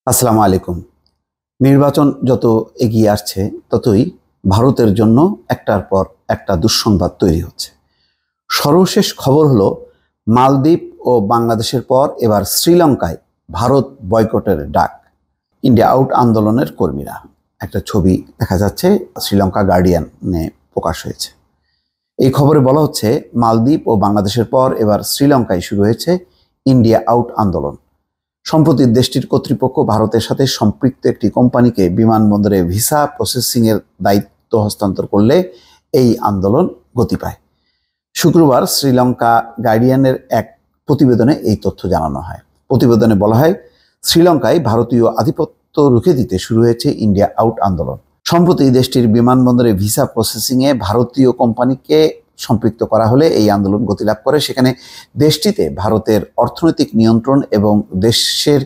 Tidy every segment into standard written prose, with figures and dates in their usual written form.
আসসালামু আলাইকুম। নির্বাচন যত এগিয়ে আসছে ততই ভারতের জন্য একটার পর একটা দুঃসংবাদ তৈরি হচ্ছে। সর্বশেষ খবর হলো মালদ্বীপ ও বাংলাদেশের পর এবার শ্রীলঙ্কায় ভারত বয়কটের ডাক। ইন্ডিয়া আউট আন্দোলনের কর্মীরা, একটা ছবি দেখা যাচ্ছে, শ্রীলঙ্কা গার্ডিয়ানে প্রকাশ হয়েছে। এই খবরে বলা হচ্ছে মালদ্বীপ ও বাংলাদেশের পর এবার শ্রীলঙ্কায় শুরু হয়েছে ইন্ডিয়া আউট আন্দোলন। সম্প্রতি দেশটির কর্তৃপক্ষ ভারতের সাথে সম্পৃক্ত একটি কোম্পানিকে বিমানবন্দরে ভিসা প্রসেসিংয়ের দায়িত্ব হস্তান্তর করলে এই আন্দোলন গতি পায়। শুক্রবার শ্রীলঙ্কা গার্ডিয়ানের এক প্রতিবেদনে এই তথ্য জানানো হয়। প্রতিবেদনে বলা হয়, শ্রীলঙ্কায় ভারতীয় আধিপত্য রুখে দিতে শুরু হয়েছে ইন্ডিয়া আউট আন্দোলন। সম্প্রতি দেশটির বিমানবন্দরে ভিসা প্রসেসিংয়ে ভারতীয় কোম্পানিকে সম্পৃক্ত করা হলে এই আন্দোলন গতিলাভ করে। সেখানে দেশটিতে ভারতের অর্থনৈতিক নিয়ন্ত্রণ এবং দেশের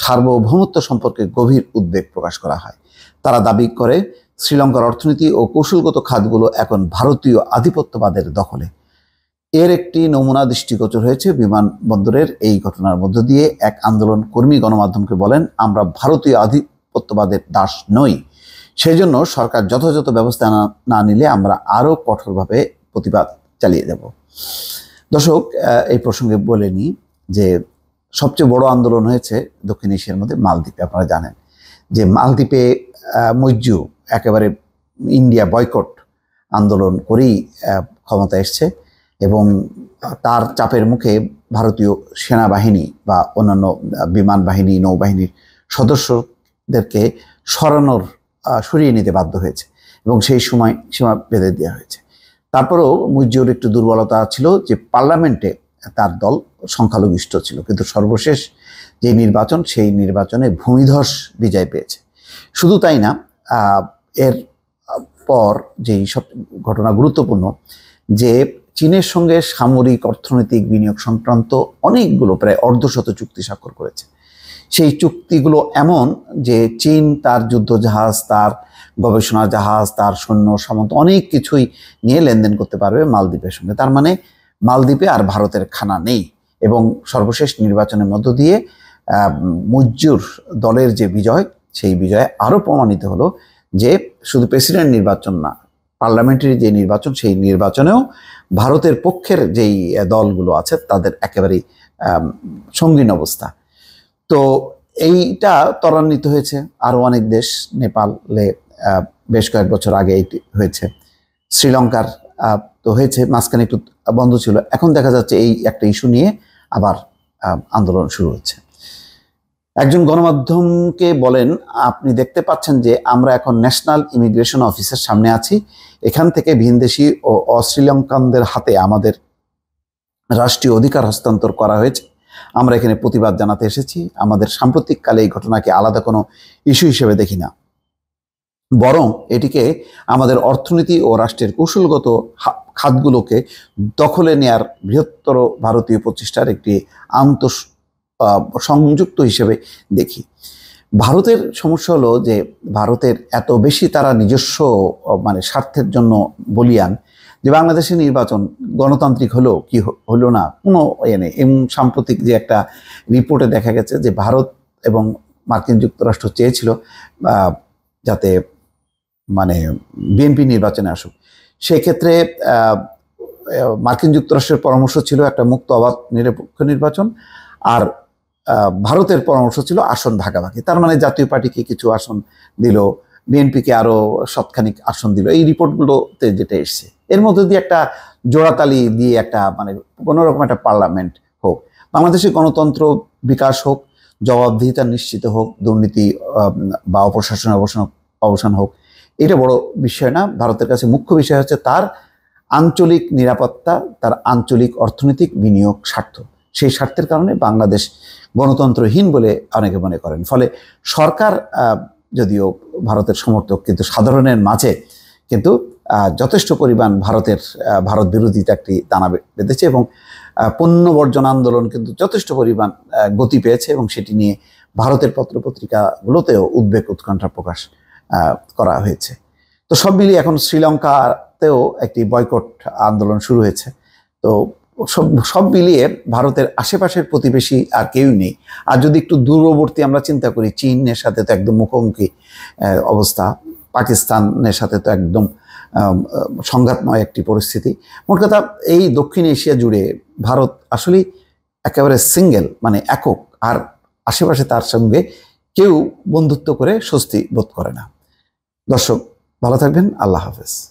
সার্বভৌমত্ব সম্পর্কে গভীর উদ্বেগ প্রকাশ করা হয়। তারা দাবি করে শ্রীলঙ্কার অর্থনীতি ও কৌশলগত খাতগুলো এখন ভারতীয় আধিপত্যবাদের দখলে। এর একটি নমুনা দৃষ্টিগোচর হয়েছে বিমানবন্দরের এই ঘটনার মধ্য দিয়ে। এক আন্দোলন কর্মী গণমাধ্যমকে বলেন, আমরা ভারতীয় আধিপত্যবাদের দাস নই, সেই জন্য সরকার যথাযথ ব্যবস্থা না নিলে আমরা আরও কঠোরভাবে প্রতিবাদ চালিয়ে যাব। দর্শক, এই প্রসঙ্গে বলে নিই যে সবচেয়ে বড় আন্দোলন হয়েছে দক্ষিণ এশিয়ার মধ্যে মালদ্বীপে। আপনারা জানেন যে মালদ্বীপে মৈজু একেবারে ইন্ডিয়া বয়কট আন্দোলন করেই ক্ষমতা এসছে এবং তার চাপের মুখে ভারতীয় সেনাবাহিনী বা অন্যান্য বিমান বাহিনী, নৌবাহিনীর সদস্যদেরকে সরিয়ে নিতে বাধ্য হয়েছে এবং সেই সময় সীমা বেঁধে দেওয়া হয়েছে। তারপরেও মুজিবুর একটু দুর্বলতা ছিল যে পার্লামেন্টে তার দল সংখ্যালঘিষ্ঠ ছিল, কিন্তু সর্বশেষ যে নির্বাচন, সেই নির্বাচনে ভূমিধস বিজয় পেয়েছে। শুধু তাই না, এর পর যেই সব ঘটনা গুরুত্বপূর্ণ, যে চীনের সঙ্গে সামরিক, অর্থনৈতিক, বিনিয়োগ সংক্রান্ত অনেকগুলো প্রায় অর্ধশত চুক্তি স্বাক্ষর করেছে। সেই চুক্তিগুলো এমন যে চীন তার যুদ্ধজাহাজ, তার গবেষণা জাহাজ, তার সৈন্য সামন্ত অনেক কিছুই নিয়ে লেনদেন করতে পারবে মালদ্বীপের সঙ্গে। তার মানে মালদ্বীপে আর ভারতের খানা নেই। এবং সর্বশেষ নির্বাচনের মধ্য দিয়ে মুজিবুর দলের যে বিজয়, সেই বিজয়ে আরও প্রমাণিত হলো যে শুধু প্রেসিডেন্ট নির্বাচন না, পার্লামেন্টারি যে নির্বাচন, সেই নির্বাচনেও ভারতের পক্ষের যেই দলগুলো আছে তাদের একেবারেই সঙ্গীন অবস্থা। তো এইটা ত্বরান্বিত হয়েছে আরও অনেক দেশ। নেপালে বেশ কয়েক বছর আগে এটি হয়েছে, শ্রীলঙ্কার তো হয়েছে, মাঝখানে একটু বন্ধ ছিল। এখন দেখা যাচ্ছে এই একটা ইস্যু নিয়ে আবার আন্দোলন শুরু হচ্ছে। একজন গণমাধ্যমকে বলেন, আপনি দেখতে পাচ্ছেন যে আমরা এখন ন্যাশনাল ইমিগ্রেশন অফিসের সামনে আছি। এখান থেকে ভিনদেশি ও অশ্রীলঙ্কানদের হাতে আমাদের রাষ্ট্রীয় অধিকার হস্তান্তর করা হয়েছে। আমরা এখানে প্রতিবাদ জানাতে এসেছি। আমাদের সাম্প্রতিককালে এই ঘটনাকে আলাদা কোনো ইস্যু হিসেবে দেখি না, বরং এটিকে আমাদের অর্থনীতি ও রাষ্ট্রের কৌশলগত খাতগুলোকে দখলে নেয়ার বৃহত্তর ভারতীয় প্রচেষ্টার একটি সংযুক্ত হিসেবে দেখি। ভারতের সমস্যা হলো যে ভারতের এত বেশি তারা নিজস্ব স্বার্থের জন্য বলিয়ান যে বাংলাদেশের নির্বাচন গণতান্ত্রিক হলো কি হলো না কোনো নেই। এবং সাম্প্রতিক যে একটা রিপোর্টে দেখা গেছে যে ভারত এবং মার্কিন যুক্তরাষ্ট্র চেয়েছিল যাতে বিএনপি নির্বাচনে আসুক। সেক্ষেত্রে মার্কিন যুক্তরাষ্ট্রের পরামর্শ ছিল একটা মুক্ত, অবাধ, নিরপেক্ষ নির্বাচন, আর ভারতের পরামর্শ ছিল আসন ভাগাভাগি। তার মানে জাতীয় পার্টিকে কিছু আসন দিল, বিএনপিকে আরও শতখানিক আসন দিল। এই রিপোর্টগুলোতে যেটা এসছে, এর মধ্যে দিয়ে একটা জোড়াতালি দিয়ে একটা কোনোরকম একটা পার্লামেন্ট হোক, বাংলাদেশের গণতন্ত্র বিকাশ হোক, জবাবদিহিতা নিশ্চিত হোক, দুর্নীতি বা অপশাসনের অবসান হোক, এটা বড় বিষয় না। ভারতের কাছে মুখ্য বিষয় হচ্ছে তার আঞ্চলিক নিরাপত্তা, তার আঞ্চলিক অর্থনৈতিক বিনিয়োগ স্বার্থ। সেই স্বার্থের কারণে বাংলাদেশ গণতন্ত্রহীন বলে অনেকে মনে করেন। ফলে সরকার যদিও ভারতের সমর্থক, কিন্তু সাধারণের মাঝে কিন্তু যথেষ্ট পরিমাণ ভারত বিরোধিতা একটি দানা বেঁধেছে এবং পণ্য বর্জন আন্দোলন কিন্তু যথেষ্ট পরিমাণ গতি পেয়েছে এবং সেটি নিয়ে ভারতের পত্রপত্রিকাগুলোতেও উদ্বেগ, উৎকণ্ঠা প্রকাশ করা হয়েছে। তো সব মিলিয়ে এখন শ্রীলঙ্কাতেও একটি বয়কট আন্দোলন শুরু হয়েছে। তো সব সব মিলিয়ে ভারতের আশেপাশের প্রতিবেশী আর কেউই নেই। আর যদি একটু দূরবর্তী আমরা চিন্তা করি, চীনের সাথে তো একদম মুখোমুখি অবস্থা, পাকিস্তানের সাথে তো একদম সংঘাতময় একটি পরিস্থিতি। মোট কথা, এই দক্ষিণ এশিয়া জুড়ে ভারত আসলেই একেবারে সিঙ্গেল, মানে একক, আর আশেপাশে তার সঙ্গে কেউ বন্ধুত্ব করে স্বস্তি বোধ করে না। দর্শক, ভালো থাকবেন। আল্লাহ হাফেজ।